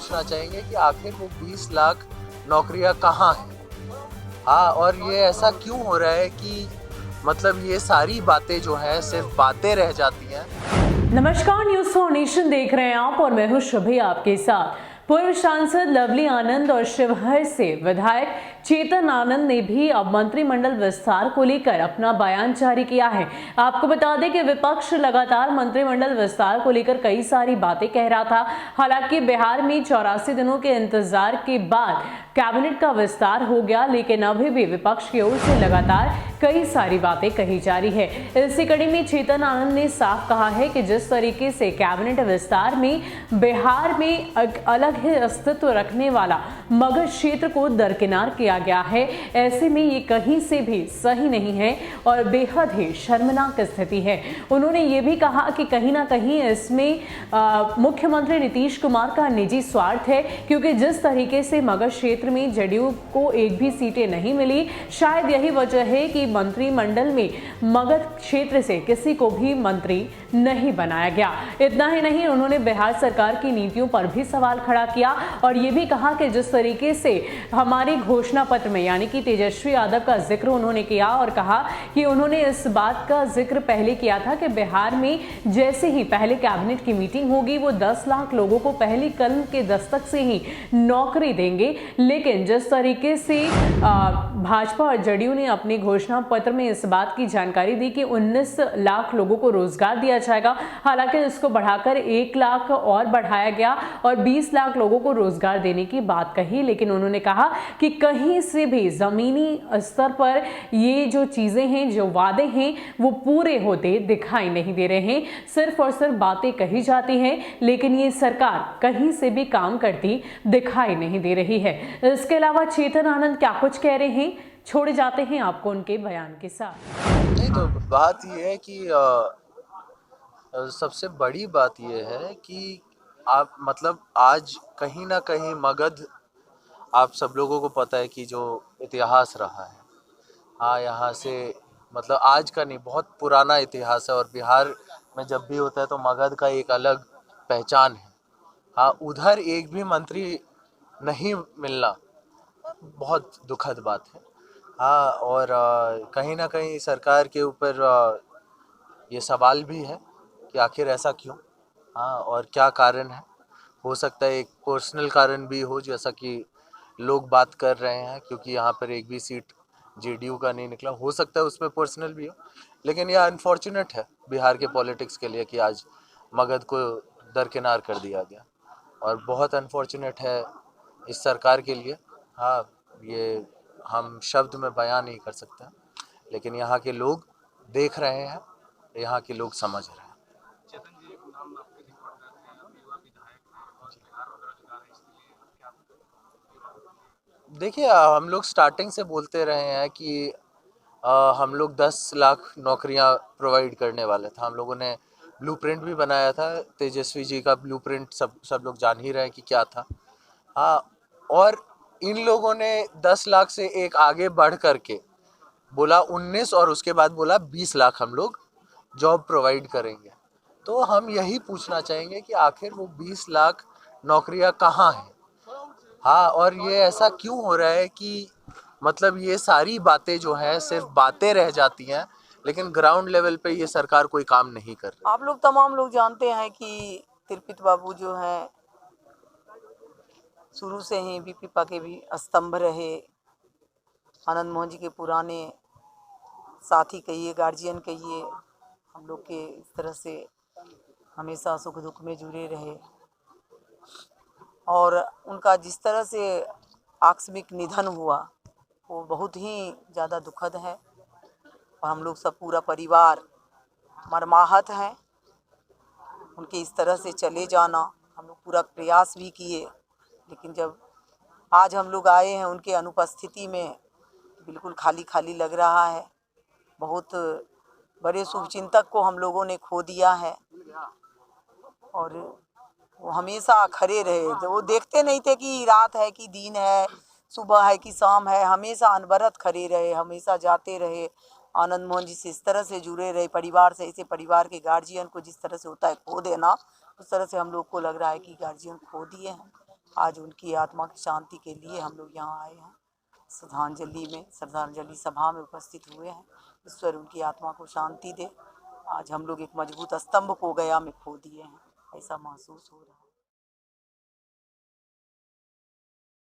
पूछना चाहेंगे कि आखिर वो 20 लाख नौकरियां कहाँ हैं। हाँ, और ये ऐसा क्यों हो रहा है कि मतलब ये सारी बातें जो है सिर्फ बातें रह जाती हैं। नमस्कार, न्यूज फॉर नेशन देख रहे हैं आप और मैं हूं शुभी आपके साथ। पूर्व सांसद लवली आनंद और शिवहर से विधायक चेतन आनंद ने भी अब मंत्रिमंडल विस्तार को लेकर अपना बयान जारी किया है। आपको बता दें कि विपक्ष लगातार मंत्रिमंडल विस्तार को लेकर कई सारी बातें कह रहा था। हालांकि बिहार में 84 दिनों के इंतजार के बाद कैबिनेट का विस्तार हो गया, लेकिन अभी भी विपक्ष की ओर से लगातार कई सारी बातें कही जा रही है। इसी कड़ी में चेतन आनंद ने साफ कहा है कि जिस तरीके से कैबिनेट विस्तार में बिहार में अलग ही अस्तित्व रखने वाला मगध क्षेत्र को दरकिनार किया गया है, ऐसे में ये कहीं से भी सही नहीं है और बेहद ही शर्मनाक स्थिति है। उन्होंने ये भी कहा कि कहीं ना कहीं इसमें मुख्यमंत्री नीतीश कुमार का निजी स्वार्थ है, क्योंकि जिस तरीके से मगध क्षेत्र में जदयू को एक भी सीटें नहीं मिली, शायद यही वजह है कि मंत्रिमंडल में मगध क्षेत्र से किसी को भी मंत्री नहीं बनाया गया। इतना ही नहीं, उन्होंने बिहार सरकार की नीतियों पर भी सवाल खड़ा किया और ये भी कहा कि जिस तरीके से हमारे घोषणा पत्र में यानी कि तेजस्वी यादव का जिक्र उन्होंने किया और कहा कि उन्होंने इस बात का जिक्र पहले किया था कि बिहार में जैसे ही पहले कैबिनेट की मीटिंग होगी वो 10 लाख लोगों को पहली कलम के दस्तक से ही नौकरी देंगे। लेकिन जिस तरीके से भाजपा और जदयू ने अपने घोषणा पत्र में इस बात की जानकारी दी कि 19 लाख लोगों को रोजगार दिया जाएगा, हालांकि इसको बढ़ाकर 1 लाख और बढ़ाया गया और 20 लाख लोगों को रोजगार देने की बात कही। लेकिन उन्होंने कहा कि कहीं से भी जमीनी स्तर पर ये जो चीजें हैं, जो वादे हैं, वो पूरे होते दिखाई नहीं दे रहे हैं। सिर्फ और सिर्फ बातें कही जाती हैं, लेकिन ये सरकार कहीं से भी काम करती दिखाई नहीं दे रही है। इसके अलावा चेतन आनंद क्या कुछ कह रहे हैं, छोड़े जाते हैं आपको उनके बयान के साथ। नहीं तो बात ये है कि सबसे बड़ी बात ये है कि आप मतलब आज कहीं ना कहीं मगध, आप सब लोगों को पता है कि जो इतिहास रहा है, हाँ यहाँ से मतलब आज का नहीं, बहुत पुराना इतिहास है और बिहार में जब भी होता है तो मगध का एक अलग पहचान है। हाँ, उधर एक भी मंत्री नहीं मिलना बहुत दुखद बात है। हाँ, और कहीं ना कहीं सरकार के ऊपर ये सवाल भी है कि आखिर ऐसा क्यों, हाँ, और क्या कारण है। हो सकता है एक पर्सनल कारण भी हो, जैसा कि लोग बात कर रहे हैं, क्योंकि यहाँ पर एक भी सीट जेडीयू का नहीं निकला, हो सकता है उसमें पर्सनल भी हो। लेकिन यह अनफॉर्चुनेट है बिहार के पॉलिटिक्स के लिए कि आज मगध को दरकिनार कर दिया गया और बहुत अनफॉर्चुनेट है इस सरकार के लिए। हाँ, ये हम शब्द में बयान नहीं कर सकते, लेकिन यहाँ के लोग देख रहे हैं, यहाँ के लोग समझ रहे हैं। चेतन जी, एक नाम आपके रिकॉर्ड कर रहे हैं, युवा विधायक और बिहार में बेरोजगार है, इसलिए क्या? देखिए, हम लोग स्टार्टिंग से बोलते रहे हैं कि हम लोग 10 लाख नौकरियां प्रोवाइड करने वाले थे। हम लोगों ने ब्लूप्रिंट भी बनाया था, तेजस्वी जी का ब्लूप्रिंट सब लोग जान ही रहे हैं कि क्या था। हाँ, और इन लोगों ने 10 लाख से एक आगे बढ़ करके बोला 19 और उसके बाद बोला 20 लाख हम लोग जॉब प्रोवाइड करेंगे। तो हम यही पूछना चाहेंगे कि आखिर वो 20 लाख नौकरियां कहाँ हैं। हाँ, और ये ऐसा क्यों हो रहा है कि मतलब ये सारी बातें जो है सिर्फ बातें रह जाती हैं, लेकिन ग्राउंड लेवल पे ये सरकार कोई काम नहीं कर रही। आप लोग तमाम लोग जानते हैं कि तिरपित बाबू जो हैं शुरू से ही बीपीपा के भी स्तंभ रहे, आनंद मोहन जी के पुराने साथी कहिए, गार्जियन कहिए, हम लोग के इस तरह से हमेशा सुख दुख में जुड़े रहे और उनका जिस तरह से आकस्मिक निधन हुआ वो बहुत ही ज़्यादा दुखद है और हम लोग सब पूरा परिवार मर्माहत हैं। उनके इस तरह से चले जाना, हम लोग पूरा प्रयास भी किए, लेकिन जब आज हम लोग आए हैं उनके अनुपस्थिति में बिल्कुल खाली खाली लग रहा है। बहुत बड़े शुभचिंतक को हम लोगों ने खो दिया है और वो हमेशा खड़े रहे। जो वो देखते नहीं थे कि रात है कि दिन है, सुबह है कि शाम है, हमेशा अनवरत खड़े रहे, हमेशा जाते रहे। आनंद मोहन जी से इस तरह से जुड़े रहे, परिवार से, ऐसे परिवार के गार्जियन को जिस तरह से होता है खो देना, उस तरह से हम लोग को लग रहा है कि गार्जियन खो दिए हैं। आज उनकी आत्मा की शांति के लिए हम लोग यहाँ आए हैं, श्रद्धांजलि सभा में उपस्थित हुए हैं। ईश्वर उनकी आत्मा को शांति दे। आज हम लोग एक मजबूत स्तंभ को गया में खो दिए हैं, ऐसा महसूस हो रहा है।